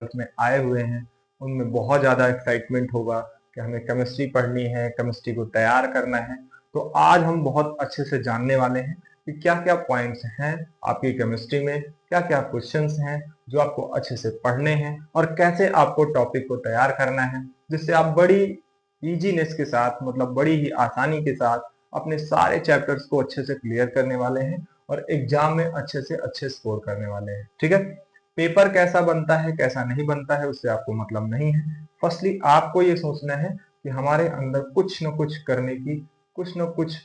में आए हुए हैं उनमें बहुत ज़्यादा एक्साइटमेंट होगा कि हमें केमिस्ट्री पढ़नी है, केमिस्ट्री को तैयार करना है। तो आज हम बहुत अच्छे से जानने वाले हैं कि क्या-क्या पॉइंट्स हैं आपकी केमिस्ट्री में, क्या-क्या क्वेश्चंस हैं जो आपको अच्छे से पढ़ने हैं और कैसे आपको टॉपिक को तैयार करना है, जिससे आप बड़ी ईजीनेस के साथ मतलब बड़ी ही आसानी के साथ अपने सारे चैप्टर्स को अच्छे से क्लियर करने वाले हैं और एग्जाम में अच्छे से अच्छे स्कोर करने वाले हैं। ठीक है, पेपर कैसा बनता है कैसा नहीं बनता है उससे आपको मतलब नहीं है। फर्स्टली आपको ये सोचना है कि हमारे अंदर कुछ न कुछ करने की, कुछ न कुछ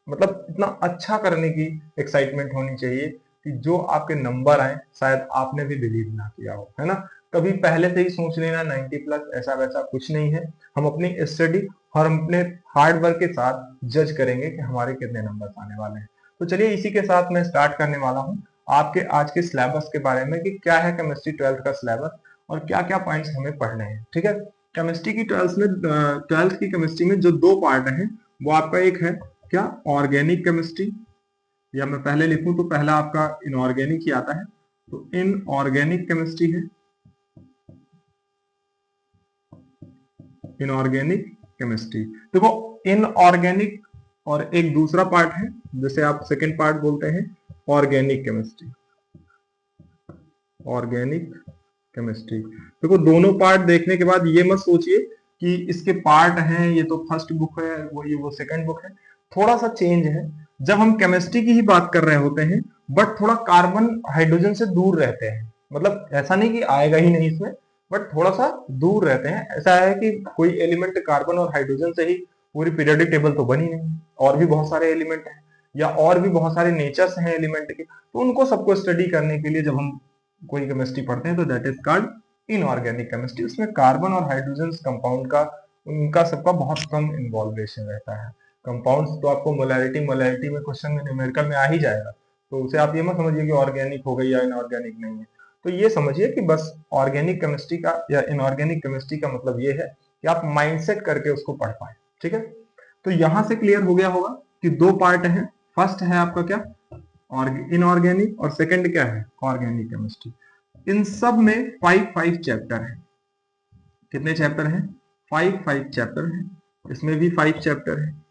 मतलब इतना अच्छा करने की एक्साइटमेंट होनी चाहिए कि जो आपके नंबर आए शायद आपने भी बिलीव ना किया हो, है ना। कभी पहले से ही सोच लेना 90 प्लस, ऐसा वैसा कुछ नहीं है। हम अपनी स्टडी और हम अपने हार्ड वर्क के साथ जज करेंगे कि हमारे कितने नंबर आने वाले हैं। तो चलिए इसी के साथ मैं स्टार्ट करने वाला हूँ आपके आज के सिलेबस के बारे में कि क्या है केमिस्ट्री 12th का सिलेबस और क्या क्या पॉइंट्स हमें पढ़ने हैं। ठीक है, केमिस्ट्री की 12th की केमिस्ट्री में जो दो पार्ट हैं वो आपका एक है क्या, ऑर्गेनिक केमिस्ट्री, या मैं पहले लिखूं तो पहला आपका इनऑर्गेनिक ही आता है, तो इनऑर्गेनिक केमिस्ट्री है, इनऑर्गेनिक केमिस्ट्री। देखो इनऑर्गेनिक और एक दूसरा पार्ट है जिसे आप सेकेंड पार्ट बोलते हैं ऑर्गेनिक केमिस्ट्री, ऑर्गेनिक केमिस्ट्री। देखो दोनों पार्ट देखने के बाद ये मत सोचिए कि इसके पार्ट हैं, ये तो फर्स्ट बुक है, वो सेकंड बुक है। थोड़ा सा चेंज है, जब हम केमिस्ट्री की ही बात कर रहे होते हैं बट थोड़ा कार्बन हाइड्रोजन से दूर रहते हैं। मतलब ऐसा नहीं कि आएगा ही नहीं इसमें, बट थोड़ा सा दूर रहते हैं। ऐसा है कि कोई एलिमेंट कार्बन और हाइड्रोजन से ही पूरी पीरियोडिक टेबल तो बनी नहीं, और भी बहुत सारे एलिमेंट हैं या और भी बहुत सारे नेचर्स हैं एलिमेंट के, तो उनको सबको स्टडी करने के लिए जब हम कोई केमिस्ट्री पढ़ते हैं तो that is called inorganic chemistry. उसमें कार्बन और हाइड्रोजन कंपाउंड का उनका सबका बहुत कम इन्वॉल्वेशन रहता है। कंपाउंड्स तो आपको मोलैरिटी मोलैरिटी में क्वेश्चन में न्यूमेरिकल में आ ही जाएगा, तो उसे आप ये मत समझिए कि ऑर्गेनिक हो गई या इनऑर्गेनिक नहीं है। तो ये समझिए कि बस ऑर्गेनिक केमिस्ट्री का या इनऑर्गेनिक केमिस्ट्री का मतलब ये है कि आप माइंडसेट करके उसको पढ़ पाए। ठीक है, तो यहां से क्लियर हो गया होगा कि दो पार्ट है, फर्स्ट है आपका क्या, इनऑर्गेनिक, और सेकंड क्या है, ऑर्गेनिक केमिस्ट्री। इन सब में 5 चैप्टर हैं। कितने चैप्टर हैं, 5 चैप्टर हैं। इसमें भी 5 चैप्टर हैं।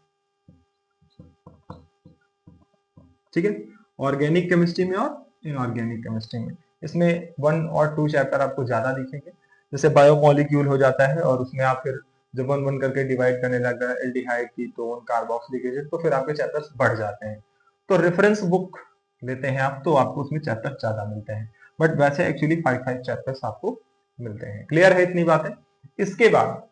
ठीक है, ऑर्गेनिक केमिस्ट्री में और इनऑर्गेनिक केमिस्ट्री में इसमें 1 और 2 चैप्टर आपको ज्यादा दिखेंगे। जैसे बायोमोलिक्यूल हो जाता है और उसमें आप फिर जब 1 करके डिवाइड करने लग गए एल्डिहाइड, कीटोन, कार्बोक्सिलिक एसिड, तो फिर आपके चैप्टर्स बढ़ जाते हैं। तो रेफरेंस बुक लेते हैं आप तो आपको उसमें चैप्टर ज्यादा मिलते हैं, बट वैसे एक्चुअली 5 चैप्टर्स आपको मिलते हैं। क्लियर है इतनी बातें। इसके बाद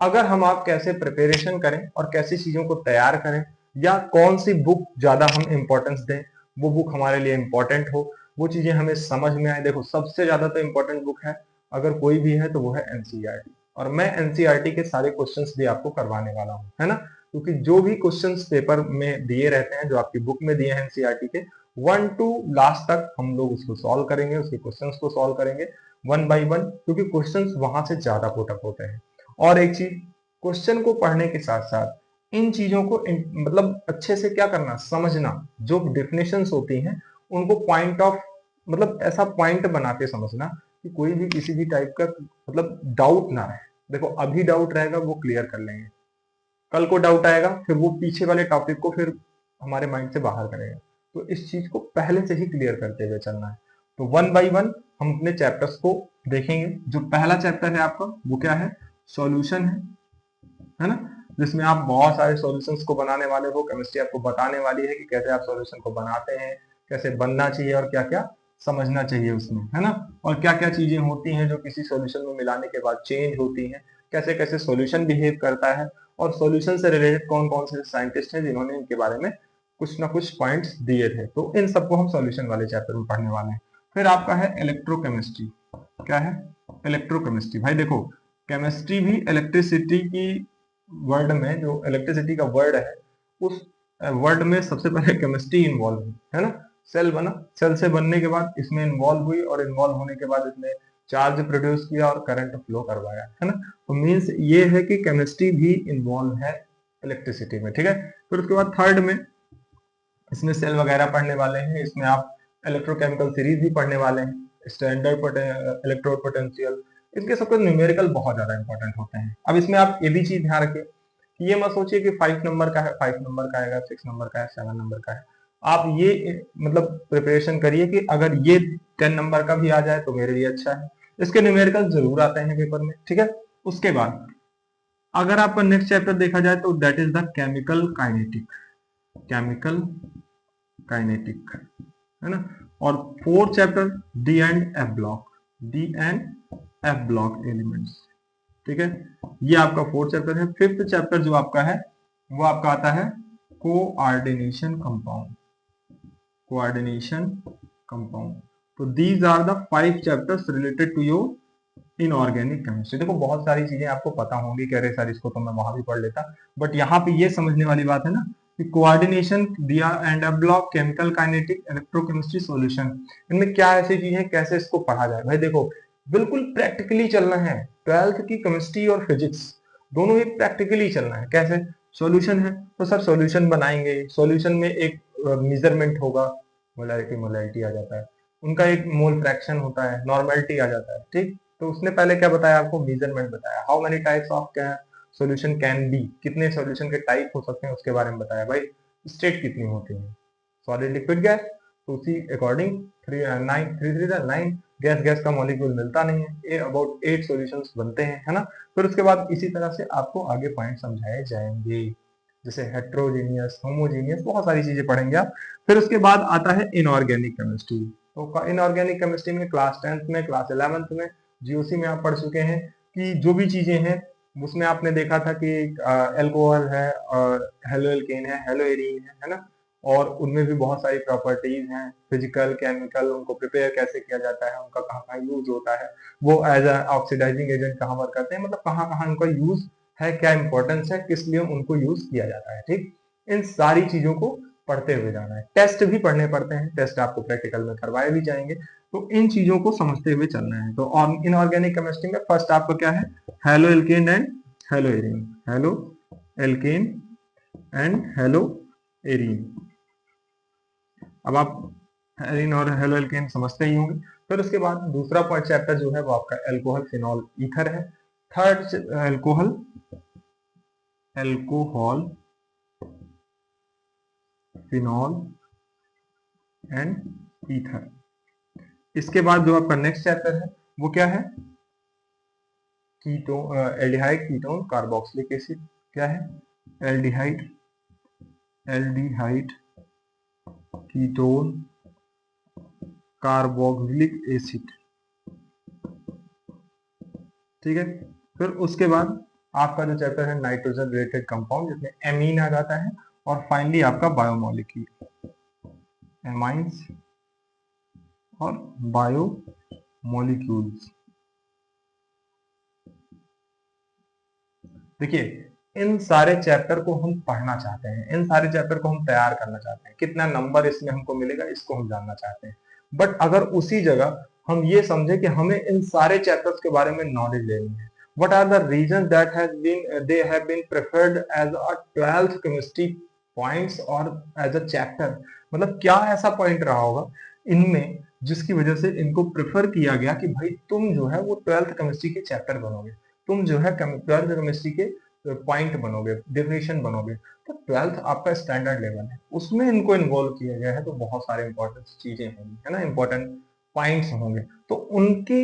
अगर हम आप कैसे प्रिपरेशन करें और कैसी चीजों को तैयार करें या कौन सी बुक ज्यादा हम इंपॉर्टेंस दें, वो बुक हमारे लिए इंपॉर्टेंट हो, वो चीजें हमें समझ में आए। देखो सबसे ज्यादा तो इंपॉर्टेंट बुक है अगर कोई भी है तो वो है एनसीईआरटी, और मैं एनसीईआरटी के सारे क्वेश्चंस भी आपको करवाने वाला हूँ, है ना। क्योंकि जो भी क्वेश्चंस पेपर में दिए रहते हैं, जो आपकी बुक में दिए हैं एनसीईआरटी के 1 to लास्ट तक, हम लोग उसको सॉल्व करेंगे, उसके क्वेश्चंस को सॉल्व करेंगे 1 by 1, क्योंकि क्वेश्चंस वहां से ज्यादा पुटअप होते हैं। और एक चीज, क्वेश्चन को पढ़ने के साथ साथ इन चीजों को मतलब अच्छे से क्या करना, समझना। जो डेफिनेशंस होती हैं उनको पॉइंट ऑफ मतलब ऐसा पॉइंट बना के समझना कि कोई भी किसी भी टाइप का मतलब डाउट ना रहे। देखो अभी डाउट रहेगा वो क्लियर कर लेंगे, कल को डाउट आएगा फिर वो पीछे वाले टॉपिक को फिर हमारे माइंड से बाहर करेगा। तो इस चीज को पहले से ही क्लियर करते हुए चलना है। तो 1 by 1 हम अपने चैप्टर्स को देखेंगे। जो पहला चैप्टर है आपका वो क्या है, सॉल्यूशन है ना, जिसमें आप बहुत सारे सॉल्यूशंस को बनाने वाले हो। केमिस्ट्री आपको बताने वाली है कि कैसे आप सॉल्यूशन को बनाते हैं, कैसे बनना चाहिए और क्या क्या समझना चाहिए उसमें, है ना। और क्या क्या चीजें होती हैं जो किसी सॉल्यूशन में मिलाने के बाद चेंज होती हैं, कैसे कैसे सॉल्यूशन बिहेव करता है, और सॉल्यूशन से रिलेटेड कौन कौन से साइंटिस्ट हैं जिन्होंने इनके बारे में कुछ ना कुछ पॉइंट्स दिए थे। तो इन सबको हम सॉल्यूशन वाले चैप्टर में पढ़ने वाले हैं। फिर आपका है इलेक्ट्रोकेमिस्ट्री। क्या है, इलेक्ट्रोकेमिस्ट्री। भाई देखो केमिस्ट्री भी इलेक्ट्रिसिटी की वर्ड में, जो इलेक्ट्रिसिटी का वर्ड है उस वर्ड में सबसे पहले केमिस्ट्री इन्वॉल्व हुई, है ना। सेल बना, सेल से बनने के बाद इसमें इन्वॉल्व हुई, और इन्वॉल्व होने के बाद इसने चार्ज प्रोड्यूस किया और करंट फ्लो करवाया, है ना। तो मीन्स ये है कि केमिस्ट्री भी इन्वॉल्व है इलेक्ट्रिसिटी में। ठीक है, फिर उसके बाद थर्ड में इसमें सेल वगैरह पढ़ने वाले हैं, इसमें आप इलेक्ट्रोकेमिकल सीरीज भी पढ़ने वाले हैं। स्टैंडर्ड इलेक्ट्रोड पोटेंशियल, इनके सबके न्यूमेरिकल बहुत ज्यादा इंपॉर्टेंट होते हैं। अब इसमें आप ये भी चीज ध्यान रखिए कि ये मत सोचिए कि 5 नंबर का है, 5 नंबर का आएगा, 6 नंबर का है, 7 नंबर का है। आप ये मतलब प्रिपरेशन करिए कि अगर ये 10 नंबर का भी आ जाए तो मेरे लिए अच्छा है। इसके न्यूमेरिकल जरूर आते हैं पेपर में, ठीक है। उसके बाद अगर आपका नेक्स्ट चैप्टर देखा जाए तो that is the chemical kinetic, chemical kinetic, है ना। और fourth chapter D and F block, D and F block elements, ठीक है। ये आपका फोर्थ चैप्टर है। फिफ्थ चैप्टर जो आपका है वो आपका आता है कोऑर्डिनेशन कंपाउंड, कोऑर्डिनेशन कंपाउंड। तो these are the 5 chapters related to your inorganic chemistry. देखो बहुत सारी चीजें आपको पता होंगी, कह रहे सर इसको तो मैं वहां भी पढ़ लेता, बट यहाँ पे ये समझने वाली बात है ना कि कोऑर्डिनेशन दिया and a block, chemical kinetic, electrochemistry solution, इनमें क्या ऐसी चीजें हैं, कैसे इसको पढ़ा जाए। भाई देखो बिल्कुल प्रैक्टिकली चलना है। 12th की केमिस्ट्री और फिजिक्स दोनों ही प्रैक्टिकली चलना है। कैसे? सॉल्यूशन है तो सर सॉल्यूशन बनाएंगे, सॉल्यूशन में एक मेजरमेंट होगा, मोलैरिटी मोलैरिटी आ जाता है, उनका एक मोल फ्रैक्शन होता है, नॉर्मेलिटी आ जाता है, ठीक। तो उसने पहले क्या बताया आपको? मेजरमेंट बताया। How many types of solution can be, कितने सॉल्यूशन के टाइप हो सकते हैं उसके बारे में बताया। भाई स्टेट कितनी होती है, सॉलिड लिक्विड गैस, तो उसी अकॉर्डिंग 9 गैस, गैस का मॉलिक्यूल मिलता नहीं है, ये अबाउट 8 सॉल्यूशंस बनते हैं, है ना। फिर उसके बाद इसी तरह से आपको आगे पॉइंट समझाए जाएंगे, जैसे हेट्रोजीनियस, होमोजीनियस, बहुत सारी चीजें पढ़ेंगे आप। फिर उसके बाद आता है इनऑर्गेनिक केमिस्ट्री। तो इनऑर्गेनिक केमिस्ट्री में क्लास 10th में, क्लास 11th में, जीओसी में आप पढ़ चुके हैं कि जो भी चीजें हैं उसमें आपने देखा था कि एल्कोहल है और हेलो एल्केन है, हेलो एरीन है ना। और उनमें भी बहुत सारी प्रॉपर्टीज हैं, फिजिकल केमिकल, उनको प्रिपेयर कैसे किया जाता है, उनका कहाँ कहाँ यूज होता है, वो एज अ ऑक्सीडाइजिंग एजेंट कहाँ वर्क करते हैं, मतलब कहाँ कहाँ उनका यूज है, क्या इंपॉर्टेंस है, किस लिए उनको यूज किया जाता है, ठीक। इन सारी चीजों को पढ़ते हुए जाना है। टेस्ट भी पढ़ने पड़ते हैं, टेस्ट आपको प्रैक्टिकल में करवाए भी जाएंगे, तो इन चीजों को समझते हुए चलना है। तो इनऑर्गेनिक केमिस्ट्री में फर्स्ट आपका क्या है? Halo alkane and hello arene, halo alkane and hello arene. अब आप एरीन और हेलो एल्केन समझते ही होंगे। फिर उसके बाद दूसरा पॉइंट चैप्टर जो है वो आपका एल्कोहल फिनॉल ईथर है। Third alcohol, alcohol phenol and ether. इसके बाद जो आपका नेक्स्ट चैप्टर है वो क्या है? कीटो एल्डिहाइड कीटोन कार्बोक्सिलिक एसिड। क्या है? Aldehyde, aldehyde ketone carboxylic acid, ठीक है। फिर उसके बाद आपका जो चैप्टर है नाइट्रोजन रिलेटेड कंपाउंड, जिसमें एमीन आ जाता है। और फाइनली आपका बायोमोलिक्यूल, एमाइंस और बायोमोलिक्यूल्स। देखिए इन सारे चैप्टर को हम पढ़ना चाहते हैं, इन सारे चैप्टर को हम तैयार करना चाहते हैं, कितना नंबर इसमें हमको मिलेगा इसको हम जानना चाहते हैं। बट अगर उसी जगह हम ये समझे कि हमें इन सारे चैप्टर्स के बारे में नॉलेज लेनी है, what are the reasons that has been they have been preferred as a 12th chemistry points or as a chapter, मतलब क्या ऐसा पॉइंट रहा होगा इनमें जिसकी वजह से इनको प्रेफर किया गया कि भाई तुम जो है वो 12th केमिस्ट्री के चैप्टर बनोगे, तुम जो है 12th केमिस्ट्री के पॉइंट बनोगे, डेफिनेशन बनोगे। तो 12th आपका स्टैंडर्ड लेवल है, उसमें इनको इन्वॉल्व किया गया है, तो बहुत सारे इंपॉर्टेंट चीजें होंगी, है ना, इंपॉर्टेंट पॉइंट्स होंगे। तो उनकी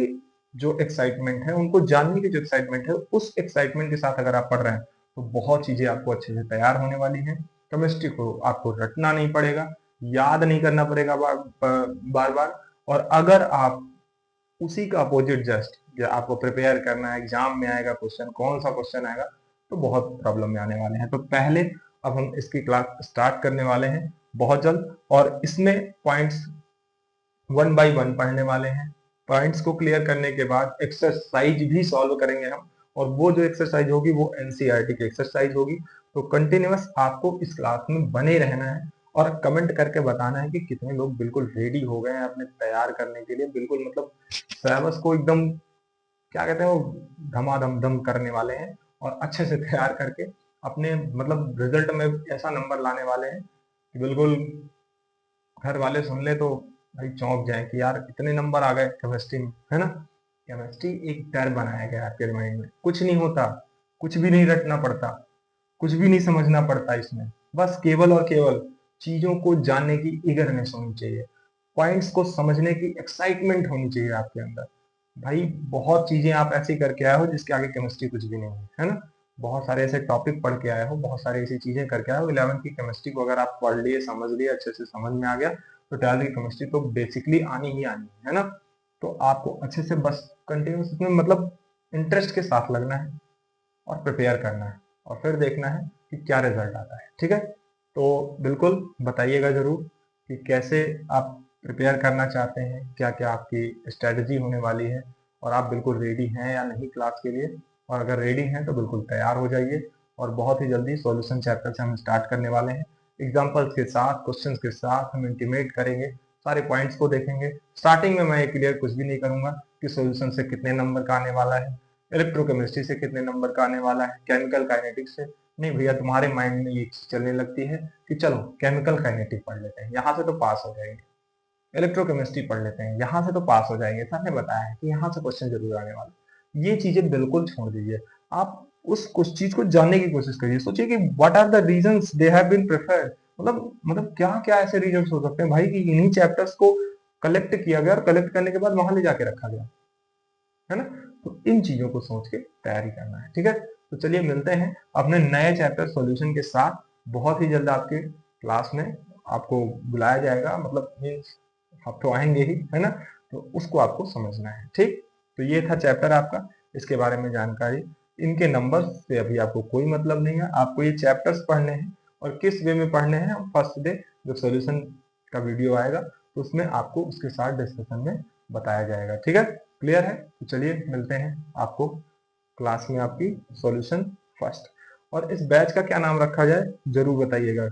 जो एक्साइटमेंट है, उनको जानने की जो एक्साइटमेंट है, उस एक्साइटमेंट के साथ अगर आप पढ़ रहे हैं तो बहुत चीजें आपको अच्छे से तैयार होने वाली हैं। केमिस्ट्री को आपको रटना नहीं पड़ेगा, याद नहीं करना पड़ेगा बार बार। और अगर आप उसी का अपोजिट जस्ट आपको प्रिपेयर करना है, एग्जाम में आएगा क्वेश्चन, कौन सा क्वेश्चन आएगा, तो बहुत प्रॉब्लम में आने वाले हैं। तो पहले अब हम इसकी क्लास स्टार्ट करने वाले हैं बहुत जल्द, और इसमें पॉइंट्स 1 बाय 1 पढ़ने वाले हैं। पॉइंट्स को क्लियर करने के बाद एक्सरसाइज भी सॉल्व करेंगे हम, और वो जो एक्सरसाइज होगी वो एनसीईआरटी की एक्सरसाइज होगी। तो कंटिन्यूअस आपको इस क्लास में बने रहना है और कमेंट करके बताना है कि कितने लोग बिल्कुल रेडी हो गए हैं अपने तैयार करने के लिए, बिल्कुल मतलब सिलेबस को एकदम क्या कहते हैं वो धमाधम दम करने वाले हैं, और अच्छे से तैयार करके अपने मतलब रिजल्ट में ऐसा नंबर लाने वाले हैं कि बिल्कुल घर वाले सुन ले तो भाई चौंक जाए कि यार इतने नंबर आ गए केमिस्ट्री में, है ना। केमिस्ट्री एक डर बनाया गया आपके माइंड में, कुछ नहीं होता, कुछ भी नहीं रटना पड़ता, कुछ भी नहीं समझना पड़ता इसमें, बस केवल और केवल चीजों को जानने की ईगरनेस होनी चाहिए, पॉइंट्स को समझने की एक्साइटमेंट होनी चाहिए आपके अंदर। भाई बहुत चीजें आप ऐसी करके आए हो जिसके आगे केमिस्ट्री कुछ भी नहीं है ना। बहुत सारे ऐसे टॉपिक पढ़ के आए हो, बहुत सारी ऐसी चीजें करके आए हो, 11वीं की केमिस्ट्री को अगर आप पढ़ लिए, समझ लिए, अच्छे से समझ में आ गया, तो 12वीं की केमिस्ट्री तो बेसिकली आनी ही आनी है ना। तो आपको अच्छे से बस कंटिन्यूस इसमें मतलब इंटरेस्ट के साथ लगना है और प्रिपेयर करना है, और फिर देखना है कि क्या रिजल्ट आता है, ठीक है। तो बिल्कुल बताइएगा जरूर कि कैसे आप प्रिपेयर करना चाहते हैं, क्या क्या आपकी स्ट्रेटजी होने वाली है, और आप बिल्कुल रेडी हैं या नहीं क्लास के लिए। और अगर रेडी हैं तो बिल्कुल तैयार हो जाइए, और बहुत ही जल्दी सॉल्यूशन चैप्टर से हम स्टार्ट करने वाले हैं, एग्जाम्पल्स के साथ, क्वेश्चंस के साथ हम इंटीमेट करेंगे, सारे पॉइंट्स को देखेंगे। स्टार्टिंग में मैं क्लियर कुछ भी नहीं करूंगा कि सॉल्यूशन से कितने नंबर का आने वाला है, इलेक्ट्रोकेमिस्ट्री से कितने नंबर का आने वाला है, केमिकल काइनेटिक्स से। नहीं भैया, तुम्हारे माइंड में ये चीज चलने लगती है कि चलो केमिकल काइनेटिक पढ़ लेते हैं, यहाँ से तो पास हो जाएंगे, इलेक्ट्रोकेमिस्ट्री पढ़ लेते हैं, यहाँ से तो पास हो जाएंगे, सर ने बताया है कि यहाँ से क्वेश्चन जरूर आने वाला। ये चीजें बिल्कुल छोड़ दीजिए, आप उस कुछ चीज को जानने की कोशिश करिए, सोचिए कि what are the reasons they have been preferred, मतलब क्या क्या ऐसे रीजंस हो सकते हैं भाई कि इन्हीं चैप्टर्स को कलेक्ट किया गया, और कलेक्ट करने के बाद वहां ले जाके रखा गया, है ना। तो इन चीजों को सोच के तैयारी करना है, ठीक है। तो चलिए मिलते हैं अपने नए चैप्टर सॉल्यूशन के साथ, बहुत ही जल्द आपके क्लास में आपको बुलाया जाएगा, मतलब मीन्स आप तो आएंगे ही, है ना। तो उसको आपको समझना है, ठीक। तो ये था चैप्टर आपका, इसके बारे में जानकारी। इनके नंबर से अभी आपको कोई मतलब नहीं है, आपको ये चैप्टर्स पढ़ने हैं, और किस वे में पढ़ने हैं, फर्स्ट डे जब सॉल्यूशन का वीडियो आएगा तो उसमें आपको उसके साथ डिस्कशन में बताया जाएगा, ठीक है। क्लियर है, तो चलिए मिलते हैं आपको क्लास में आपकी सॉल्यूशन फर्स्ट। और इस बैच का क्या नाम रखा जाए जरूर बताइएगा।